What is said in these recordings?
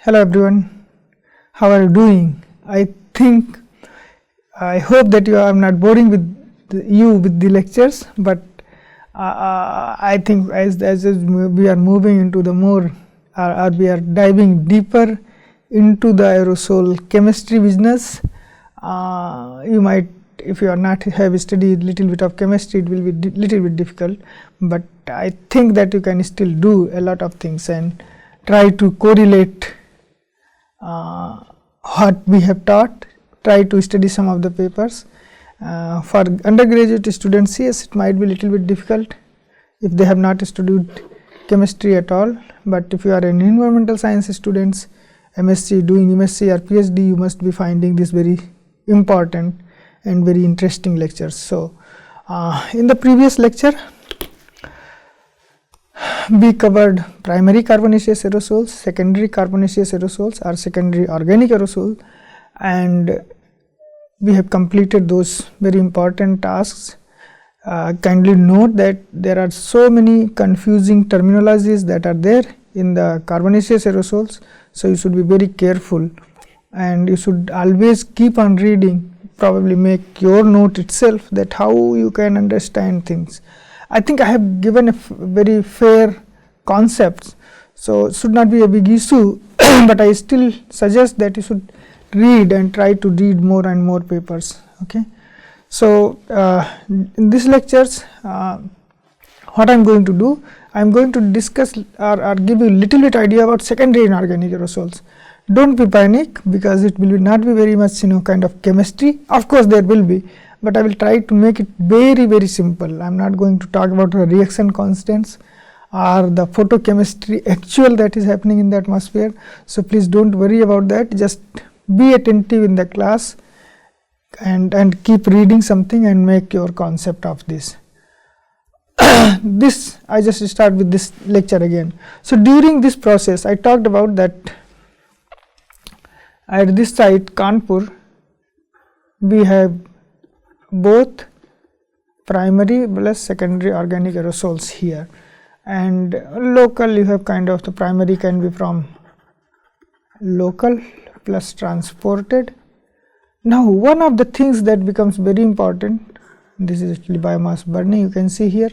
Hello everyone, how are you doing? I hope that you are not boring with the lectures, but I think as we are moving into the more or we are diving deeper into the aerosol chemistry business, you might, if you are not have studied little bit of chemistry, it will be little bit difficult, but I think that you can still do a lot of things and try to correlate what we have taught, try to study some of the papers. For undergraduate students, yes, it might be little bit difficult if they have not studied chemistry at all, but if you are an environmental science students, MSc, doing MSc or PhD, you must be finding this very important and very interesting lectures. So, in the previous lecture, we covered primary carbonaceous aerosols, secondary carbonaceous aerosols or secondary organic aerosol, and we have completed those very important tasks. Kindly note that there are so many confusing terminologies that are there in the carbonaceous aerosols, so you should be very careful and you should always keep on reading, probably make your note itself that how you can understand things. I think I have given a very fair concepts, so it should not be a big issue, but I still suggest that you should read and try to read more and more papers. Okay. So, in these lectures, what I am going to do, I am going to discuss or give you little bit idea about secondary inorganic aerosols. Don't be panic, because it will not be very much kind of chemistry. Of course, there will be, but I will try to make it very simple. I am not going to talk about the reaction constants or the photochemistry actual that is happening in the atmosphere. So, please do not worry about that, just be attentive in the class and keep reading something and make your concept of this. This I just start with this lecture again. So, during this process I talked about that at this site Kanpur we have both primary plus secondary organic aerosols here, and local you have kind of the primary can be from local plus transported. Now, one of the things that becomes very important, this is actually biomass burning, you can see here.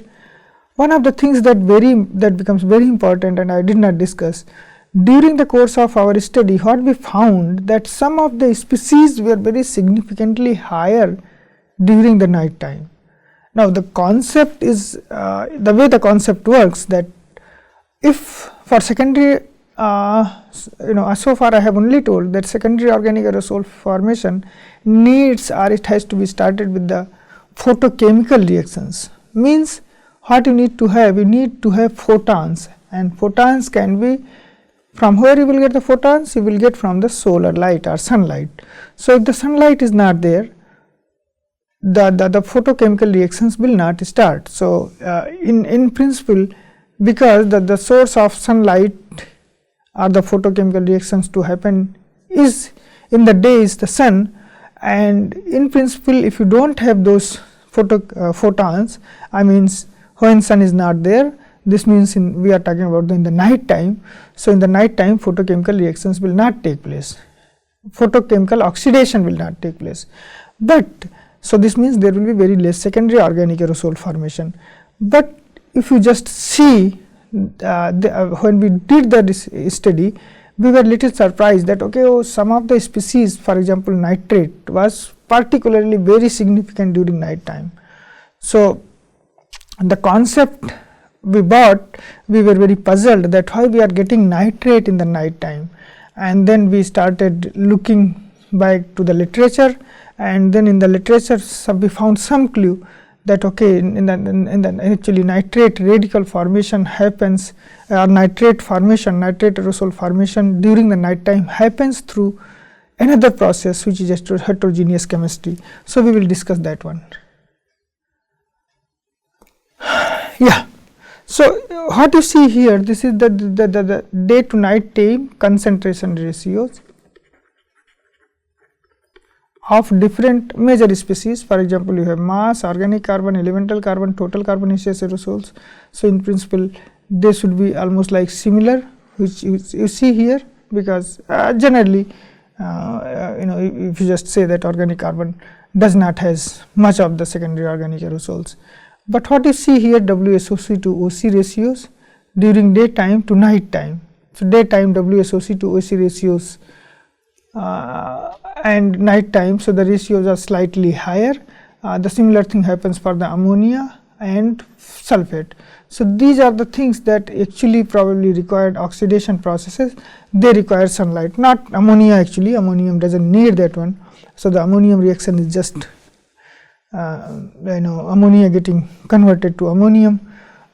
One of the things that becomes very important, and I did not discuss during the course of our study, what we found that some of the species were very significantly higher during the night time. Now, the concept is the way the concept works, that if for secondary so far I have only told that secondary organic aerosol formation needs, or it has to be started with the photochemical reactions. Means what you need to have? You need to have photons, and photons can be from where you will get the photons? You will get from the solar light or sunlight. So, if the sunlight is not there, the photochemical reactions will not start. So, in principle, because the source of sunlight or the photochemical reactions to happen is in the day is the sun, and in principle if you do not have those photons, I means when sun is not there, this means we are talking about in the night time. So, in the night time photochemical reactions will not take place, photochemical oxidation will not take place, but so this means there will be very less secondary organic aerosol formation. But if you just see when we did the study, we were little surprised that some of the species, for example nitrate, was particularly very significant during night time. So, the concept we bought, we were very puzzled that why we are getting nitrate in the night time, and then we started looking back to the literature, and then in the literature we found some clue that in the actually nitrate radical formation happens, nitrate aerosol formation during the night time happens through another process which is heterogeneous chemistry. So, we will discuss that one. Yeah. So, what you see here, this is the day to night time concentration ratios of different major species. For example, you have mass, organic carbon, elemental carbon, total carbonaceous aerosols. So, in principle they should be almost like similar, which you see here because generally if you just say that organic carbon does not has much of the secondary organic aerosols. But what you see here, WSOC to OC ratios during daytime to night time. So, daytime WSOC to OC ratios and night time, so the ratios are slightly higher. The similar thing happens for the ammonia and sulfate. So, these are the things that actually probably required oxidation processes. They require sunlight, not ammonia actually, ammonium does not need that one. So, the ammonium reaction is just ammonia getting converted to ammonium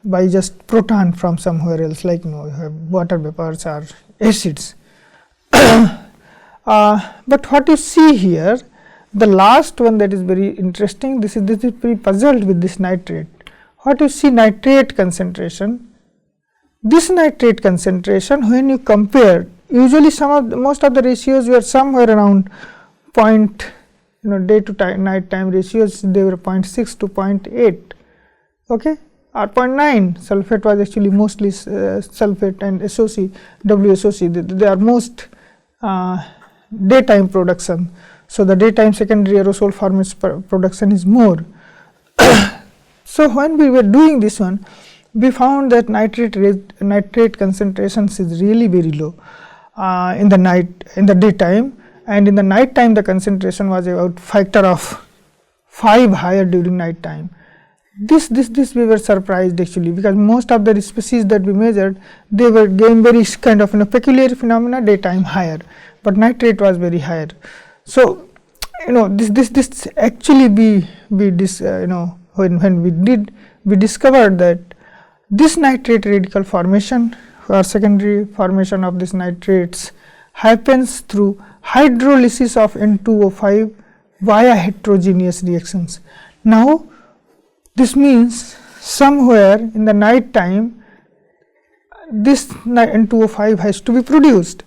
by just proton from somewhere else, like you have water vapors or acids. But what you see here, the last one that is very interesting, this is pretty puzzled with this nitrate. What you see, nitrate concentration, this nitrate concentration when you compare, usually most of the ratios were somewhere around day to night time ratios, they were 0.6 to 0.8, okay, or 0.9. Sulfate was actually mostly sulfate and SOC, WSOC, they are most daytime production. So, the daytime secondary aerosol formation production is more. So, when we were doing this one, we found that nitrate concentrations is really very low in the daytime, and in the night time the concentration was about factor of 5 higher during night time. This we were surprised actually, because most of the species that we measured, they were getting very kind of peculiar phenomena, daytime higher, but nitrate was very higher. So, this actually when we discovered that this nitrate radical formation or secondary formation of these nitrates happens through hydrolysis of N2O5 via heterogeneous reactions. Now, this means somewhere in the night time this N2O5 has to be produced,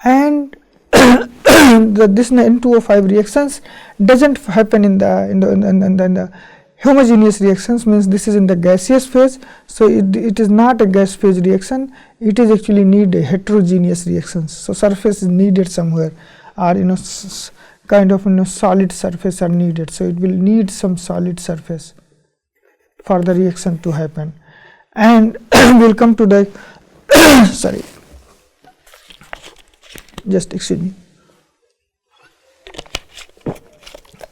and this N2O5 reactions does not happen in the homogeneous reactions, means this is in the gaseous phase. So, it is not a gas phase reaction, it is actually need a heterogeneous reactions. So, surface is needed somewhere, or kind of solid surface are needed. So, it will need some solid surface for the reaction to happen, and we will come to the sorry, just excuse me.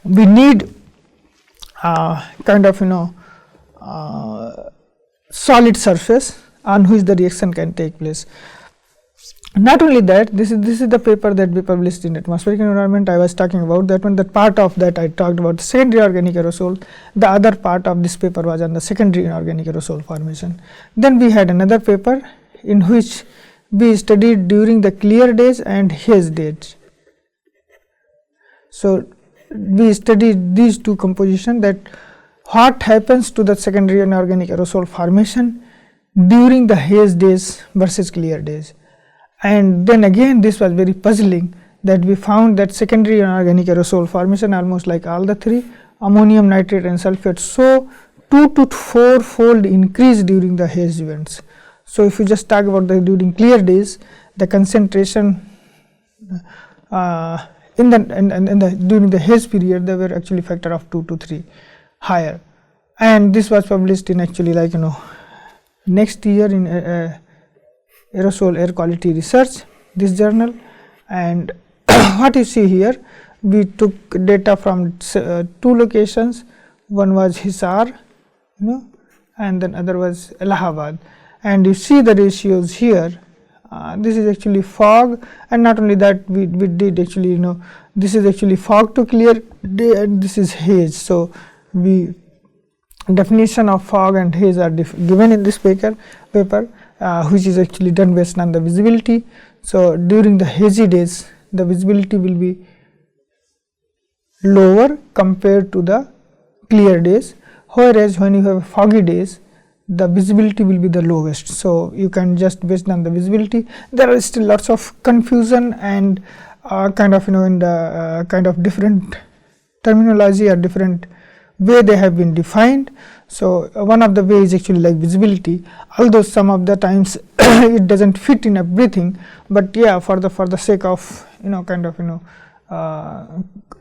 We need kind of solid surface on which the reaction can take place. Not only that, this is the paper that we published in Atmospheric Environment. I was talking about that one. That part of that I talked about the secondary organic aerosol. The other part of this paper was on the secondary inorganic aerosol formation. Then we had another paper in which we studied during the clear days and haze days. So, we studied these two compositions, that what happens to the secondary inorganic aerosol formation during the haze days versus clear days. And then again this was very puzzling, that we found that secondary inorganic aerosol formation almost like all the three, ammonium nitrate and sulfate, so 2 to 4 fold increase during the haze events. So, if you just talk about the during clear days, the concentration during the haze period, they were actually factor of 2 to 3 higher, and this was published in actually next year in Aerosol Air Quality Research, this journal. And what you see here, we took data from 2 locations, one was Hisar, and then other was Allahabad, and you see the ratios here. This is actually fog, and not only that, we did actually this is actually fog to clear day, and this is haze. So, definition of fog and haze are given in this paper, which is actually done based on the visibility. So, during the hazy days, the visibility will be lower compared to the clear days, whereas when you have foggy days, the visibility will be the lowest. So, you can just based on the visibility, there are still lots of confusion and kind of in the kind of different terminology or different way they have been defined. So, one of the way is actually like visibility, although some of the times it does not fit in everything, but yeah, for the sake of kind of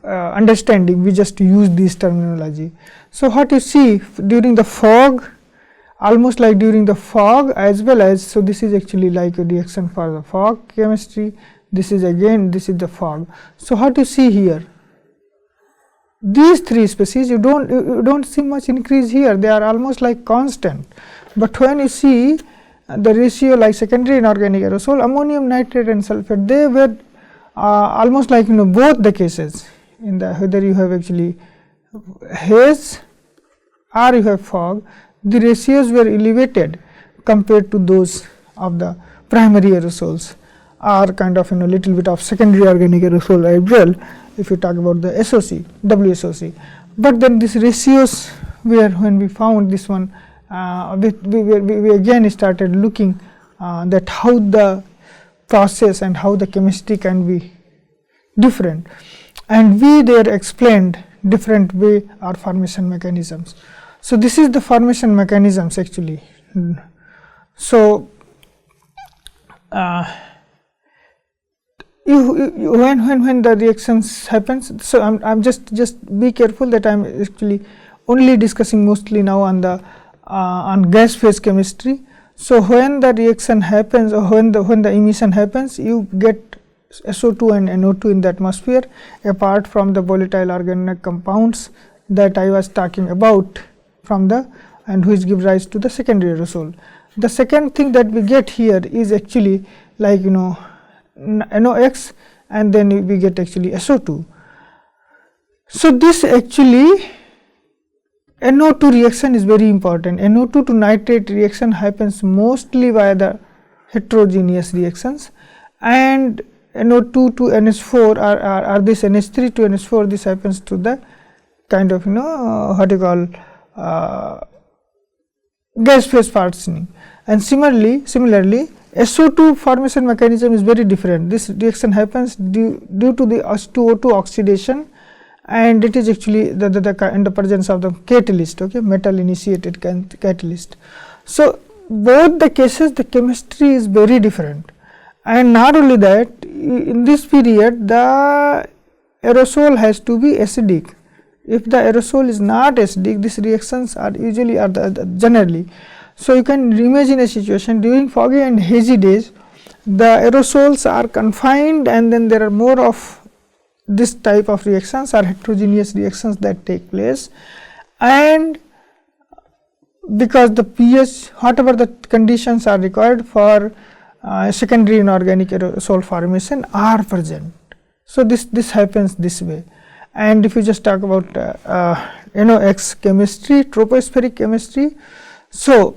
understanding, we just use this terminology. So, what you see during the fog, almost like during the fog as well as, so this is actually like a reaction for the fog chemistry, this is the fog. So, what you see here, these three species you don't see much increase here, they are almost like constant, but when you see the ratio like secondary inorganic aerosol, ammonium nitrate and sulphate, they were almost like both the cases, in the whether you have actually haze or you have fog, the ratios were elevated compared to those of the primary aerosols, or kind of little bit of secondary organic aerosol as well, if you talk about the SOC, WSOC. But then these ratios were, when we found this one, we again started looking that how the process and how the chemistry can be different, and we there explained different way or formation mechanisms. So, this is the formation mechanisms actually. So, when the reactions happens, so I'm just be careful that I'm actually only discussing mostly now on the on gas phase chemistry. So, when the reaction happens or when the emission happens, you get SO2 and NO2 in the atmosphere, apart from the volatile organic compounds that I was talking about from the, and which give rise to the secondary aerosol. The second thing that we get here is actually like NOx, and then we get actually SO2. So, this actually NO2 reaction is very important. NO2 to nitrate reaction happens mostly via the heterogeneous reactions, and NO2 to NH4 or this NH3 to NH4, this happens to the kind of what you call gas phase partitioning. And similarly SO2 formation mechanism is very different. This reaction happens due to the H2O2 oxidation, and it is actually in the presence of the catalyst, okay, metal initiated catalyst. So, both the cases the chemistry is very different, and not only that, in this period the aerosol has to be acidic. If the aerosol is not acidic, these reactions are usually generally. So, you can imagine a situation during foggy and hazy days, the aerosols are confined, and then there are more of this type of reactions or heterogeneous reactions that take place, and because the pH, whatever the conditions are required for secondary inorganic aerosol formation are present. So, this happens this way. And if you just talk about NOx chemistry, tropospheric chemistry, so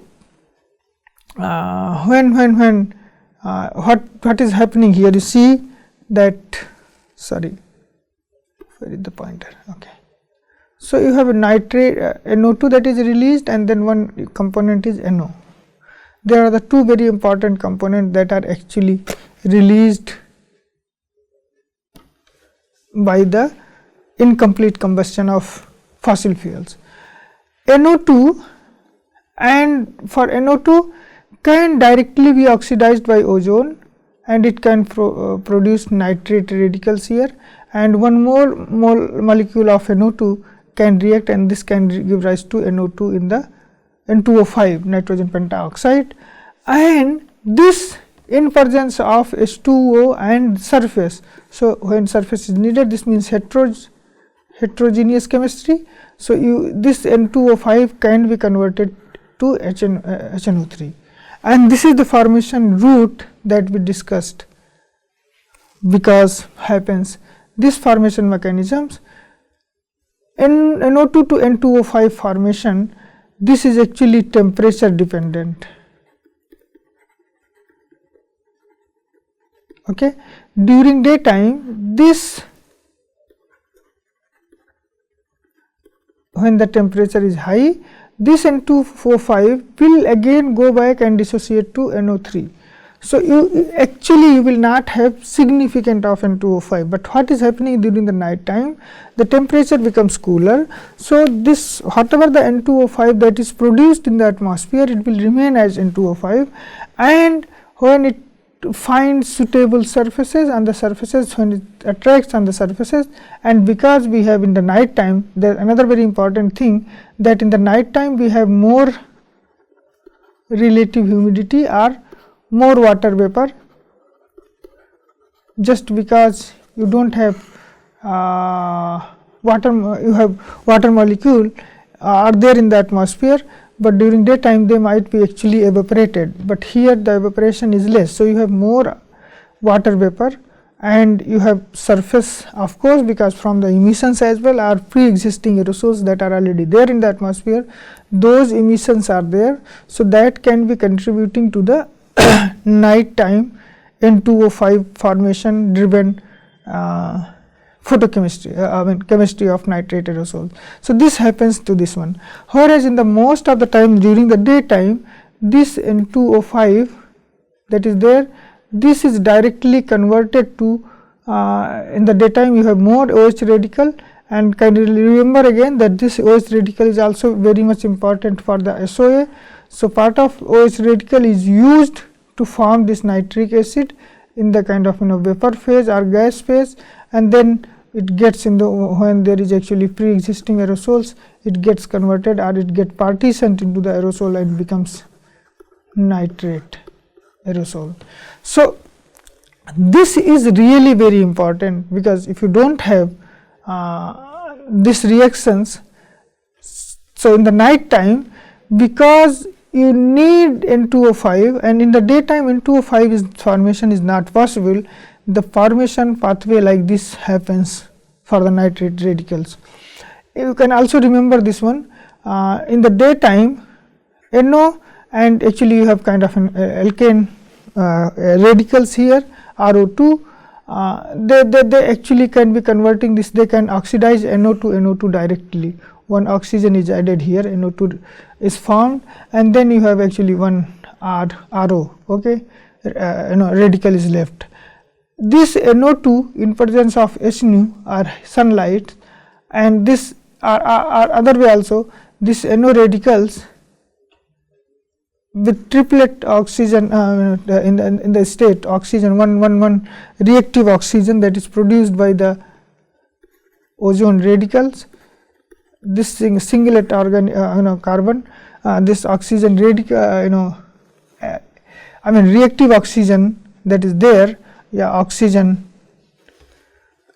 what is happening here, you see that, sorry, where is the pointer, okay. So, you have a nitrate NO2 that is released, and then one component is NO. There are the two very important components that are actually released by the incomplete combustion of fossil fuels. NO2, and for NO2 can directly be oxidized by ozone, and it can produce nitrate radicals here, and one more molecule of NO2 can react, and this can give rise to NO2 in the N2O5 nitrogen pentoxide, and this in presence of H2O and surface. So, when surface is needed, this means heterogeneous chemistry. So, this N2O5 can be converted to HNO3, and this is the formation route that we discussed, because happens this formation mechanisms NO2 to N2O5 formation. This is actually temperature dependent, okay. During daytime, this, when the temperature is high, this N2O5 will again go back and dissociate to NO3. So, you will not have significant of N2O5, but what is happening during the night time, the temperature becomes cooler. So, this whatever the N2O5 that is produced in the atmosphere, it will remain as N2O5, and when it finds suitable surfaces on the surfaces, when it attracts on the surfaces, and because we have in the night time, there another very important thing, that in the night time we have more relative humidity or more water vapor, just because you do not have you have water molecule are there in the atmosphere, but during daytime they might be actually evaporated, but here the evaporation is less. So, you have more water vapor and you have surface, of course, because from the emissions as well are pre-existing aerosols that are already there in the atmosphere, those emissions are there. So, that can be contributing to the night time N2O5 formation driven photochemistry, chemistry of nitrate aerosol. So, this happens to this one, whereas in the most of the time during the daytime, this N2O5 that is there, this is directly converted to in the daytime you have more OH radical, and kindly remember again that this OH radical is also very much important for the SOA. So, part of OH radical is used to form this nitric acid in the kind of vapor phase or gas phase, and then it gets in the when there is actually pre-existing aerosols, it gets converted or it gets partitioned into the aerosol and becomes nitrate aerosol. So, this is really very important, because if you do not have these reactions, so in the night time, because you need N2O5 and in the daytime N2O5 formation is not possible, the formation pathway like this happens for the nitrate radicals. You can also remember this one, in the daytime NO, and actually you have kind of an alkane radicals here RO2, they actually can be converting this, they can oxidize NO to NO2 directly. One oxygen is added here, NO2 is formed, and then you have actually one RO, okay, radical is left. This NO2 in presence of SNU are sunlight, and this are other way also, this NO radicals with triplet oxygen in the state oxygen one reactive oxygen that is produced by the ozone radicals, this singlet carbon, this oxygen radical reactive oxygen that is there, oxygen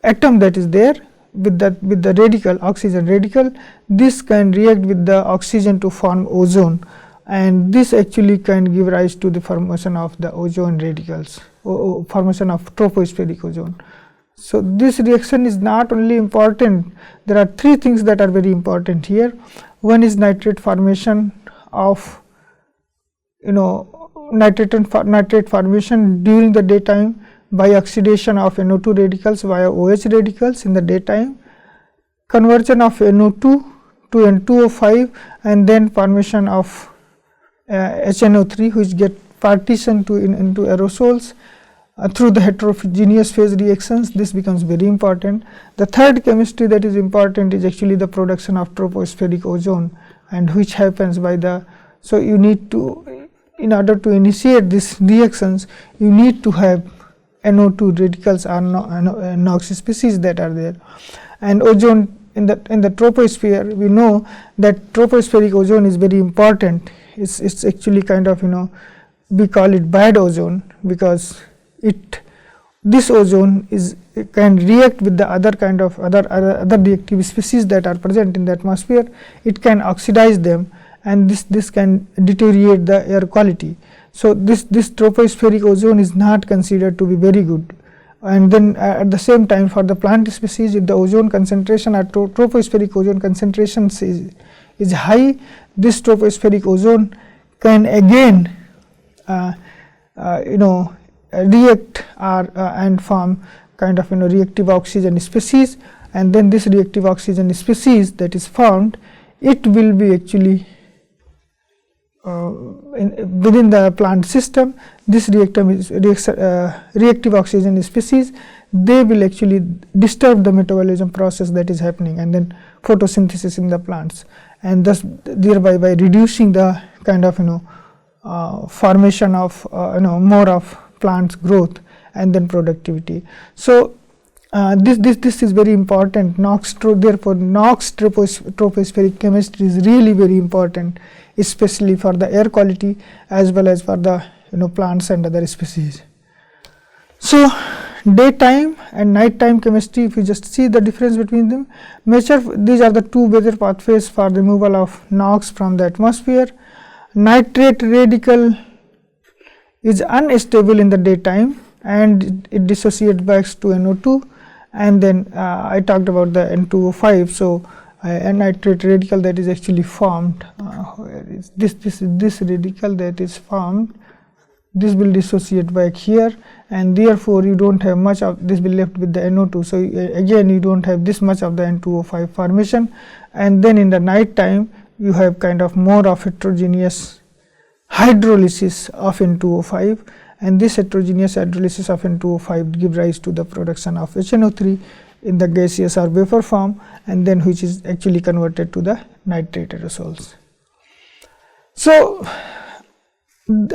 atom that is there with the radical oxygen radical, this can react with the oxygen to form ozone, and this actually can give rise to the formation of the ozone radicals, formation of tropospheric ozone. So, this reaction is not only important, there are three things that are very important here. One is nitrate formation of nitrate formation during the daytime by oxidation of NO2 radicals via OH radicals in the daytime, conversion of NO2 to N2O5, and then formation of HNO3 which get partitioned into aerosols through the heterogeneous phase reactions. This becomes very important. The third chemistry that is important is actually the production of tropospheric ozone, and which happens by the, so you need to, in order to initiate these reactions, you need to have NO2 radicals or NOx species that are there, and ozone in the troposphere, we know that tropospheric ozone is very important. It's actually kind of we call it bad ozone, because this ozone can react with the other kind of other reactive species that are present in the atmosphere. It can oxidize them, and this can deteriorate the air quality. So, this tropospheric ozone is not considered to be very good, and then at the same time for the plant species, if the ozone concentration or tropospheric ozone concentration is high, this tropospheric ozone can again react and form kind of reactive oxygen species, and then this reactive oxygen species that is formed, it will be actually within the plant system, this reactive oxygen species, they will actually disturb the metabolism process that is happening, and then photosynthesis in the plants, and thus thereby by reducing the kind of formation of more of plants growth and then productivity. So this is very important. Therefore NOx tropospheric chemistry is really very important, especially for the air quality as well as for the plants and other species. So daytime and nighttime chemistry, if you just see the difference between them, these are the two major pathways for removal of NOx from the atmosphere. Nitrate radical is unstable in the daytime and it dissociates back to NO2, and then I talked about the N2O5. So a nitrate radical that is actually formed, where is this radical that is formed, this will dissociate back here, and therefore you don't have much of this, will left with the NO2. So again you don't have this much of the N2O5 formation, and then in the night time you have kind of more of heterogeneous hydrolysis of N2O5, and this heterogeneous hydrolysis of N2O5 give rise to the production of HNO3 in the gaseous or vapor form, and then which is actually converted to the nitrate aerosols. So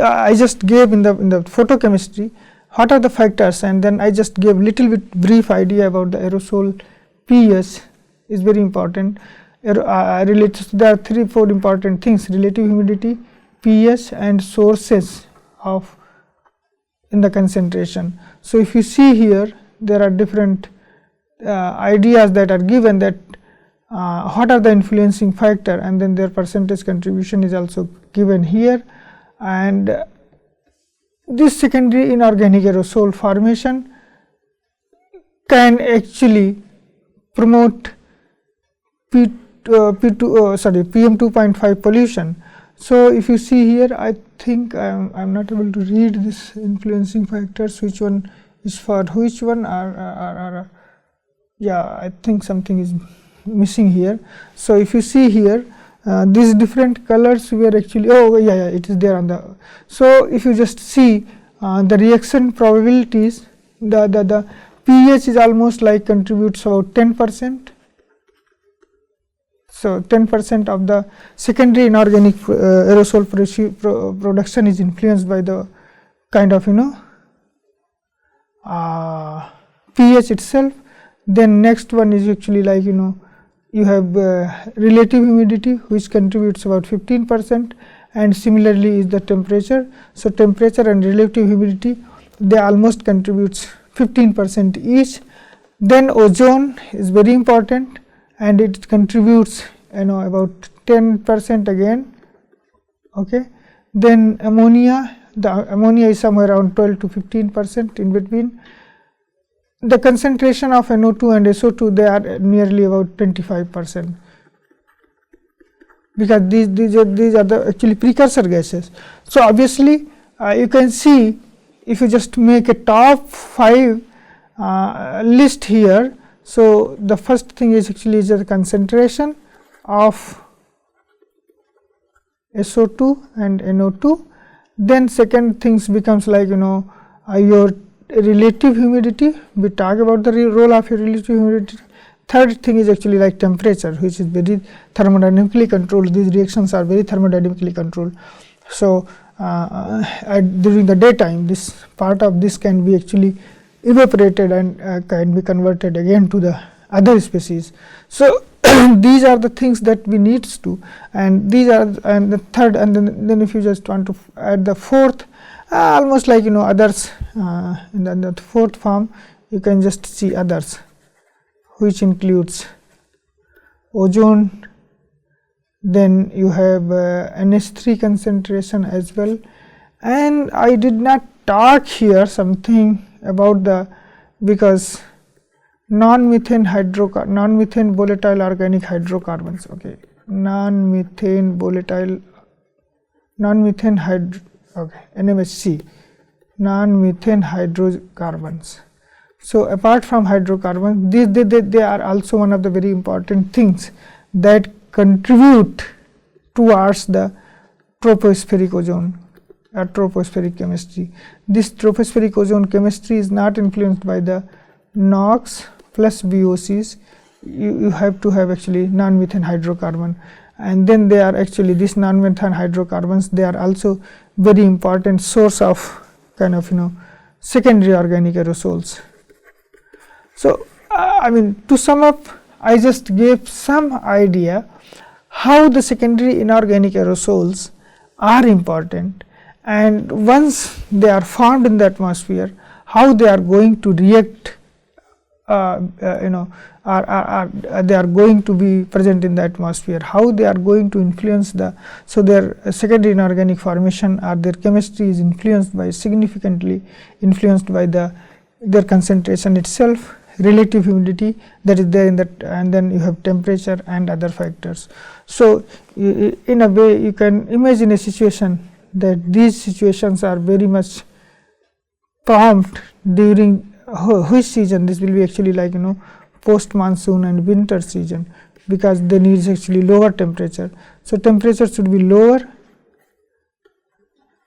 I just gave in the photochemistry what are the factors, and then I just gave little bit brief idea about the aerosol pH is very important. There are 3-4 important things: relative humidity, pH, and sources of in the concentration. So if you see here, there are different ideas that are given, that what are the influencing factor, and then their percentage contribution is also given here. And this secondary inorganic aerosol formation can actually promote PM2.5 pollution. So if you see here, I think I'm not able to read this influencing factors, which one is for which one, yeah, I think something is missing here. So if you see here, these different colors were actually, it is there on the. So if you just see the reaction probabilities, the pH is almost like contributes about 10%. So 10% of the secondary inorganic aerosol production is influenced by the kind of pH itself. Then next one is actually like you have relative humidity, which contributes about 15%, and similarly is the temperature. So temperature and relative humidity, they almost contributes 15% each. Then ozone is very important, and it contributes about 10% again. Okay. Then ammonia, the ammonia is somewhere around 12 to 15% in between. The concentration of NO2 and SO2, they are nearly about 25%, because these are the actually precursor gases. So obviously you can see, if you just make a top 5 list here. So the first thing is actually the concentration of SO2 and NO2. Then second things becomes like your relative humidity. We talk about the role of your relative humidity. Third thing is actually like temperature, which is very thermodynamically controlled. These reactions are very thermodynamically controlled. So during the daytime, this part of this can be actually evaporated and can be converted again to the other species. So these are the things that we needs to, and these are, and the third, and then if you just want to add the fourth, almost like others, in the fourth form you can just see others, which includes ozone. Then you have NH3 concentration as well, and I did not talk here something about the, because non-methane volatile organic hydrocarbons. Okay, NMHC, non-methane hydrocarbons. So apart from hydrocarbons, they are also one of the very important things that contribute towards the tropospheric ozone or tropospheric chemistry. This tropospheric ozone chemistry is not influenced by the NOx plus VOCs. You have to have actually non-methane hydrocarbon, and then they are actually these non-methane hydrocarbons, they are also very important source of kind of secondary organic aerosols. So I mean, to sum up, I just gave some idea how the secondary inorganic aerosols are important, and once they are formed in the atmosphere, how they are going to react, they are going to be present in the atmosphere, how they are going to influence the, so their secondary inorganic formation or their chemistry is influenced by, significantly influenced by their concentration itself, relative humidity that is there in that, and then you have temperature and other factors. So in a way you can imagine a situation that these situations are very much prompt during which season. This will be actually like post monsoon and winter season, because they need actually lower temperature. So temperature should be lower.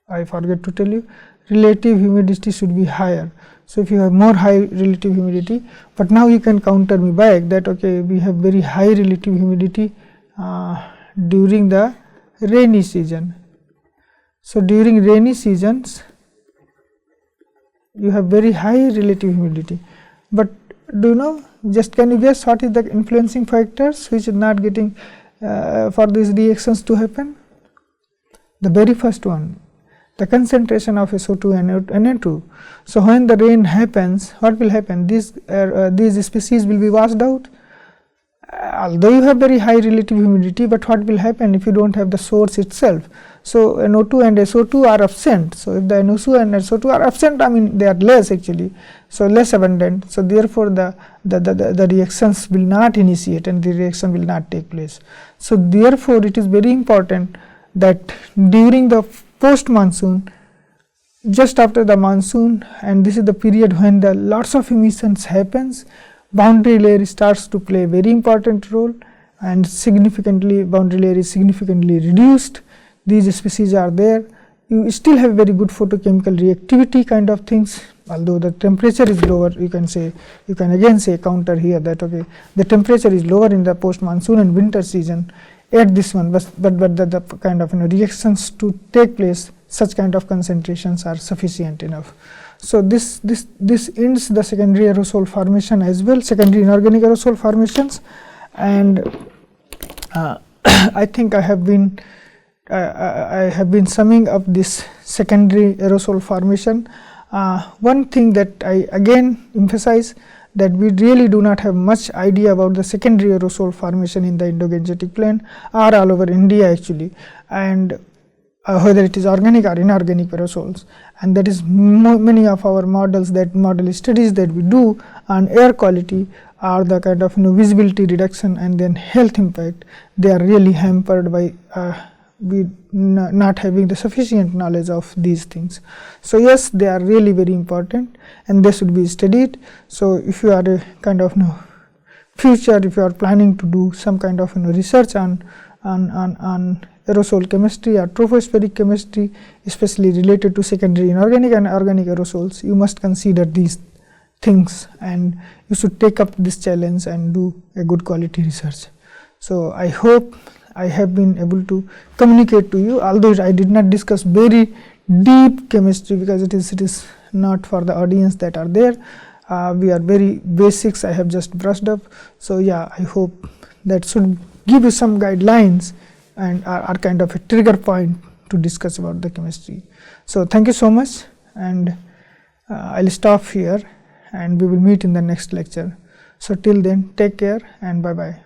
I forget to tell you, relative humidity should be higher. So if you have more high relative humidity, but now you can counter me back that okay, we have very high relative humidity during the rainy season. So during rainy seasons you have very high relative humidity, but do you know, just can you guess what is the influencing factors which is not getting for these reactions to happen? The very first one, the concentration of SO2 and Na2. So when the rain happens, what will happen? These species will be washed out. Although you have very high relative humidity, but what will happen if you don't have the source itself? So NO2 and SO2 are absent. So if the NO2 and SO2 are absent, I mean they are less actually, so less abundant. So therefore the reactions will not initiate and the reaction will not take place. So therefore it is very important that during the post monsoon, just after the monsoon, and this is the period when the lots of emissions happens, boundary layer starts to play a very important role, and significantly boundary layer is significantly reduced. These species are there. You still have very good photochemical reactivity kind of things, although the temperature is lower. You can again say counter here that okay, the temperature is lower in the post monsoon and winter season at this one, but the kind of reactions to take place, such kind of concentrations are sufficient enough. So this ends the secondary aerosol formation as well, secondary inorganic aerosol formations, and I think I have been summing up this secondary aerosol formation. One thing that I again emphasize, that we really do not have much idea about the secondary aerosol formation in the Indo-Gangetic plain or all over India actually, and whether it is organic or inorganic aerosols, and that is many of our model studies that we do on air quality are the kind of visibility reduction and then health impact. They are really hampered by we not having the sufficient knowledge of these things. So yes, they are really very important and they should be studied. So if you are a kind of future, if you are planning to do some kind of research on aerosol chemistry or tropospheric chemistry, especially related to secondary inorganic and organic aerosols, you must consider these things and you should take up this challenge and do a good quality research. So I hope I have been able to communicate to you, although I did not discuss very deep chemistry because it is not for the audience that are there. We are very basics, I have just brushed up. So yeah, I hope that should give you some guidelines and are kind of a trigger point to discuss about the chemistry. So thank you so much, and I will stop here and we will meet in the next lecture. So till then, take care and bye bye.